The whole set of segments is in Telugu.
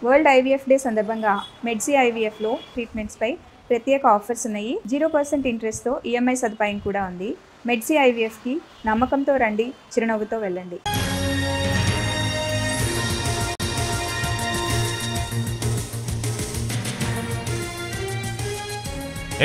వరల్డ్ ఐవీఎఫ్ డే సందర్భంగా మెడ్సీ ఐవీఎఫ్లో ట్రీట్మెంట్స్పై ప్రత్యేక ఆఫర్స్ ఉన్నాయి. 0% ఇంట్రెస్ట్తో ఈఎంఐ సదుపాయం కూడా ఉంది. మెడ్సీ ఐవీఎఫ్కి నమ్మకంతో రండి, చిరునవ్వుతో వెళ్ళండి.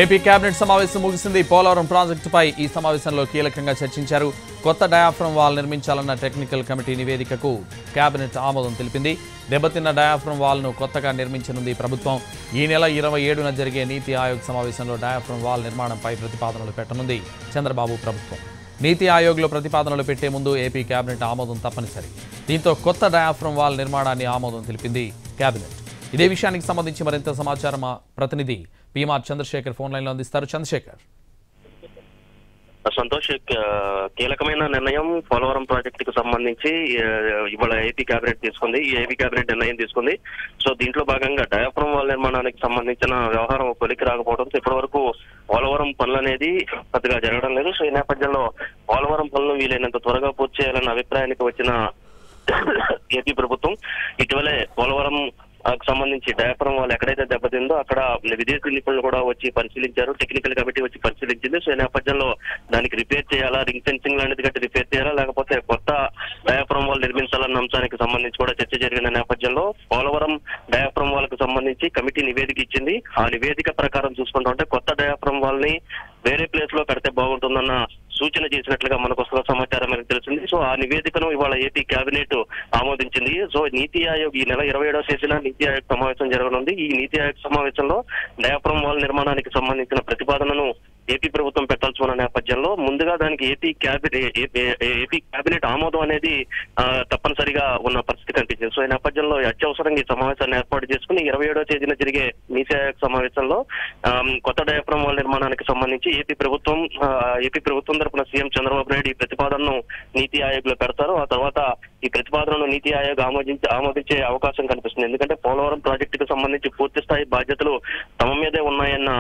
ఏపీ కేబినెట్ సమావేశం ముగిసింది. పోలవరం ప్రాజెక్టుపై ఈ సమావేశంలో కీలకంగా చర్చించారు. కొత్త డయాఫ్రమ్ వాల్ నిర్మించాలన్న టెక్నికల్ కమిటీ నివేదికకు కేబినెట్ ఆమోదం తెలిపింది. దెబ్బతిన్న డయాఫ్రమ్ వాల్ను కొత్తగా నిర్మించనుంది ప్రభుత్వం. ఈ నెల 27న జరిగే నీతి ఆయోగ్ సమావేశంలో డయాఫ్రమ్ వాల్ నిర్మాణంపై ప్రతిపాదనలు పెట్టనుంది చంద్రబాబు ప్రభుత్వం. నీతి ఆయోగ్లో ప్రతిపాదనలు పెట్టే ముందు ఏపీ కేబినెట్ ఆమోదం తప్పనిసరి. దీంతో కొత్త డయాఫ్రమ్ వాల్ నిర్మాణాన్ని ఆమోదం తెలిపింది కేబినెట్. ఇదే విషయానికి సంబంధించి మరింత సమాచారం మా ప్రతినిధి పీఎంఆర్ చంద్రశేఖర్ ఫోన్ లైన్ లో అందిస్తారు. చంద్రశేఖర్. సంతోష్, కీలకమైన నిర్ణయం పోలవరం ప్రాజెక్టుకు సంబంధించి ఇవాళ ఏపీ కేబినెట్ తీసుకుంది. ఈ ఏపీ కేబినెట్ నిర్ణయం తీసుకుంది. సో దీంట్లో భాగంగా డయాఫ్రమ్ వాల్ నిర్మాణానికి సంబంధించిన వ్యవహారం కొలికి రాకపోవడంతో ఇప్పటి వరకు పోలవరం పనులు అనేది పెద్దగా జరగడం లేదు. సో ఈ నేపథ్యంలో పోలవరం పనులు వీలైనంత త్వరగా పూర్తి చేయాలన్న అభిప్రాయానికి వచ్చిన ఏపీ ప్రభుత్వం ఇటీవలే పోలవరం సంబంధించి డయాఫ్రమ్ వాల్ ఎక్కడైతే దెబ్బతిందో అక్కడ విదేశీ నిపుణులు కూడా వచ్చి పరిశీలించారు. టెక్నికల్ కమిటీ వచ్చి పరిశీలించింది. సో ఈ నేపథ్యంలో దానికి రిపేర్ చేయాలా, రింగ్ ఫెన్సింగ్ లాంటిది గట్టి రిపేర్ చేయాలా, లేకపోతే కొత్త డయాఫ్రమ్ వాల్ నిర్మించాలన్న అంశానికి సంబంధించి కూడా చర్చ జరిగిన నేపథ్యంలో పోలవరం డయాఫ్రమ్ వాల్ కు సంబంధించి కమిటీ నివేదిక ఇచ్చింది. ఆ నివేదిక ప్రకారం చూసుకుంటా ఉంటే కొత్త డయాఫ్రమ్ వాల్ ని వేరే ప్లేస్ లో కడితే బాగుంటుందన్న సూచన చేసినట్లుగా మనకు వస్తున్న సమాచారం మనకు తెలిసింది. సో ఆ నివేదికను ఇవాళ ఏపీ కేబినెట్ ఆమోదించింది. సో నీతి ఆయోగ్ ఈ నెల 27వ తేదీన నీతి ఆయోగ్ సమావేశం జరగనుంది. ఈ నీతి ఆయోగ్ సమావేశంలో డయాఫ్రమ్ వాల్ నిర్మాణానికి సంబంధించిన ప్రతిపాదనను ఏపీ ప్రభుత్వం పెట్టాల్సి ఉన్న నేపథ్యంలో ముందుగా దానికి ఏపీ కేబినెట్ ఆమోదం అనేది తప్పనిసరిగా ఉన్న పరిస్థితి కనిపించింది. సో ఈ నేపథ్యంలో అత్యవసరంగా ఈ సమావేశాన్ని ఏర్పాటు చేసుకుని 27వ తేదీన జరిగే నీతి ఆయోగ్ సమావేశంలో కొత్త డయాఫ్రమ్ వాల్ నిర్మాణానికి సంబంధించి ఏపీ ప్రభుత్వం తరపున సీఎం చంద్రబాబు నాయుడు ఈ ప్రతిపాదనను నీతి ఆయోగ్ లో పెడతారు. ఆ తర్వాత ఈ ప్రతిపాదనను నీతి ఆయోగ్ ఆమోదించే అవకాశం కనిపిస్తుంది. ఎందుకంటే పోలవరం ప్రాజెక్టుకు సంబంధించి పూర్తి స్థాయి బాధ్యతలు తమ మీదే ఉన్నాయన్న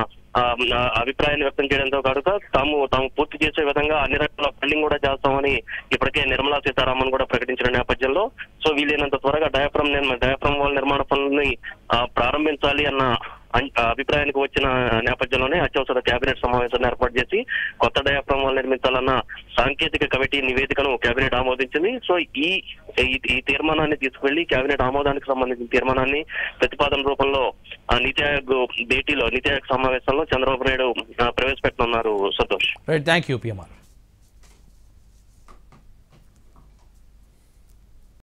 అభిప్రాయాన్ని వ్యక్తం చేయడంతో కాక తాము పూర్తి చేసే విధంగా అన్ని రకాల ఫండింగ్ కూడా చేస్తామని ఇప్పటికే నిర్మలా సీతారామన్ కూడా ప్రకటించిన నేపథ్యంలో సో వీలైనంత త్వరగా డయాఫ్రమ్ వాల్ నిర్మాణ పనులని ప్రారంభించాలి అన్న అభిప్రాయానికి వచ్చిన నేపథ్యంలోనే అత్యవసర కేబినెట్ సమావేశాన్ని ఏర్పాటు చేసి కొత్త డయాఫ్రమ్ వాల్ నిర్మించాలన్న సాంకేతిక కమిటీ నివేదికను కేబినెట్ ఆమోదించింది. సో ఈ తీర్మానాన్ని తీసుకువెళ్లి కేబినెట్ ఆమోదానికి సంబంధించిన తీర్మానాన్ని ప్రతిపాదన రూపంలో నీతి ఆయోగ్ సమావేశంలో చంద్రబాబు నాయుడు ప్రవేశపెట్టనున్నారు. సంతోష్. Thank you PMR.